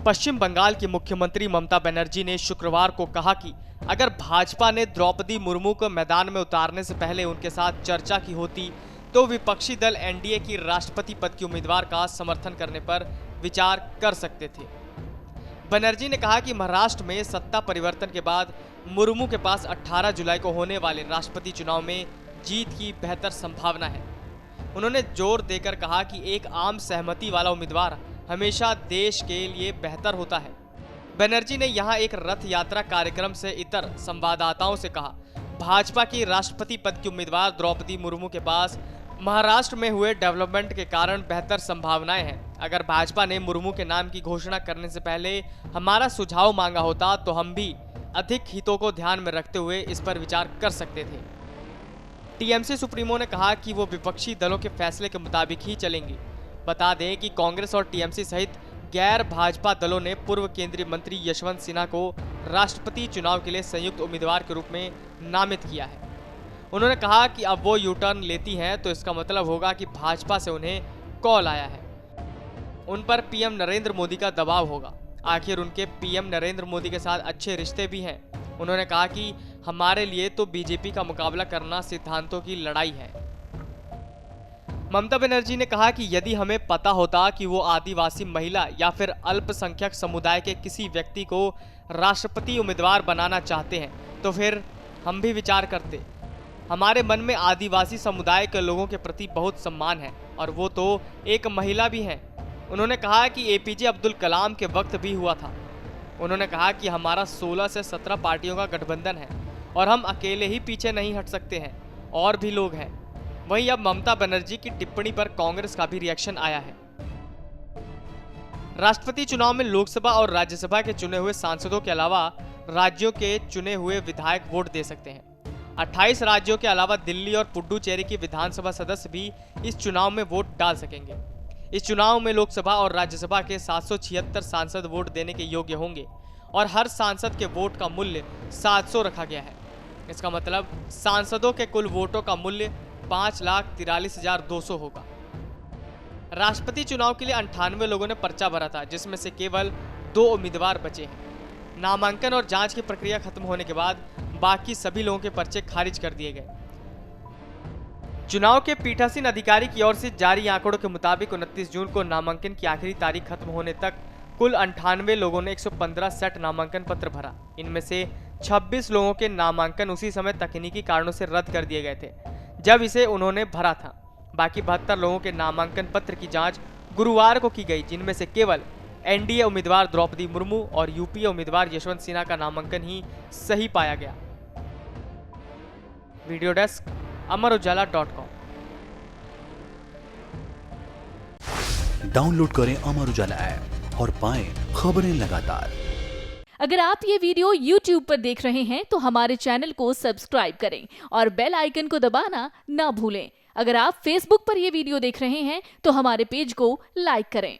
पश्चिम बंगाल की मुख्यमंत्री ममता बनर्जी ने शुक्रवार को कहा कि अगर भाजपा ने द्रौपदी मुर्मू को मैदान में उतारने से पहले उनके साथ चर्चा की होती तो विपक्षी दल एनडीए की राष्ट्रपति पद की उम्मीदवार का समर्थन करने पर विचार कर सकते थे। बनर्जी ने कहा कि महाराष्ट्र में सत्ता परिवर्तन के बाद मुर्मू के पास 18 जुलाई को होने वाले राष्ट्रपति चुनाव में जीत की बेहतर संभावना है। उन्होंने जोर देकर कहा कि एक आम सहमति वाला उम्मीदवार हमेशा देश के लिए बेहतर होता है। बनर्जी ने यहां एक रथ यात्रा कार्यक्रम से इतर संवाददाताओं से कहा, भाजपा की राष्ट्रपति पद की उम्मीदवार द्रौपदी मुर्मू के पास महाराष्ट्र में हुए डेवलपमेंट के कारण बेहतर संभावनाएं हैं। अगर भाजपा ने मुर्मू के नाम की घोषणा करने से पहले हमारा सुझाव मांगा होता तो हम भी अधिक हितों को ध्यान में रखते हुए इस पर विचार कर सकते थे। टीएमसी सुप्रीमो ने कहा कि वो विपक्षी दलों के फैसले के मुताबिक ही चलेंगे। बता दें कि कांग्रेस और टीएमसी सहित गैर भाजपा दलों ने पूर्व केंद्रीय मंत्री यशवंत सिन्हा को राष्ट्रपति चुनाव के लिए संयुक्त उम्मीदवार के रूप में नामित किया है। उन्होंने कहा कि अब वो यू टर्न लेती हैं तो इसका मतलब होगा कि भाजपा से उन्हें कॉल आया है, उन पर पीएम नरेंद्र मोदी का दबाव होगा। आखिर उनके पीएम नरेंद्र मोदी के साथ अच्छे रिश्ते भी हैं। उन्होंने कहा कि हमारे लिए तो बीजेपी का मुकाबला करना सिद्धांतों की लड़ाई है। ममता बनर्जी ने कहा कि यदि हमें पता होता कि वो आदिवासी महिला या फिर अल्पसंख्यक समुदाय के किसी व्यक्ति को राष्ट्रपति उम्मीदवार बनाना चाहते हैं तो फिर हम भी विचार करते। हमारे मन में आदिवासी समुदाय के लोगों के प्रति बहुत सम्मान है और वो तो एक महिला भी हैं। उन्होंने कहा कि एपीजे अब्दुल कलाम के वक्त भी हुआ था। उन्होंने कहा कि हमारा 16 से 17 पार्टियों का गठबंधन है और हम अकेले ही पीछे नहीं हट सकते हैं, और भी लोग हैं। वहीं अब ममता बनर्जी की टिप्पणी पर कांग्रेस का भी रिएक्शन आया है। राष्ट्रपति चुनाव में लोकसभा और राज्यसभा के चुने हुए सांसदों के अलावा राज्यों के चुने हुए विधायक वोट दे सकते हैं। 28 राज्यों के अलावा दिल्ली और पुडुचेरी की विधानसभा सदस्य भी इस चुनाव में वोट डाल सकेंगे। इस चुनाव में लोकसभा और राज्यसभा के 776 सांसद वोट देने के योग्य होंगे और हर सांसद के वोट का मूल्य 700 रखा गया है। इसका मतलब सांसदों के कुल वोटों का मूल्य 5,43,200 होगा। राष्ट्रपति चुनाव के लिए 98 लोगों ने पर्चा भरा था, जिसमें से केवल 2 उम्मीदवार बचे हैं। नामांकन और जांच की प्रक्रिया खत्म होने के बाद बाकी सभी लोगों के पर्चे खारिज कर दिए गए। चुनाव के पीठासीन अधिकारी की ओर से जारी आंकड़ों के मुताबिक 29 जून को नामांकन की आखिरी तारीख खत्म होने तक कुल 98 लोगों ने 115 सेट नामांकन पत्र भरा। इनमें से 26 लोगों के नामांकन उसी समय तकनीकी कारणों से रद्द कर दिए गए थे जब इसे उन्होंने भरा था। बाकी 72 लोगों के नामांकन पत्र की जांच गुरुवार को की गई, जिनमें से केवल एनडीए उम्मीदवार द्रौपदी मुर्मू और यूपीए उम्मीदवार यशवंत सिन्हा का नामांकन ही सही पाया गया। Video desk amarujala.com। डाउनलोड करें अमर उजाला ऐप और पाएं खबरें लगातार। अगर आप ये वीडियो YouTube पर देख रहे हैं तो हमारे चैनल को सब्सक्राइब करें और बेल आइकन को दबाना ना भूलें। अगर आप Facebook पर ये वीडियो देख रहे हैं तो हमारे पेज को लाइक करें।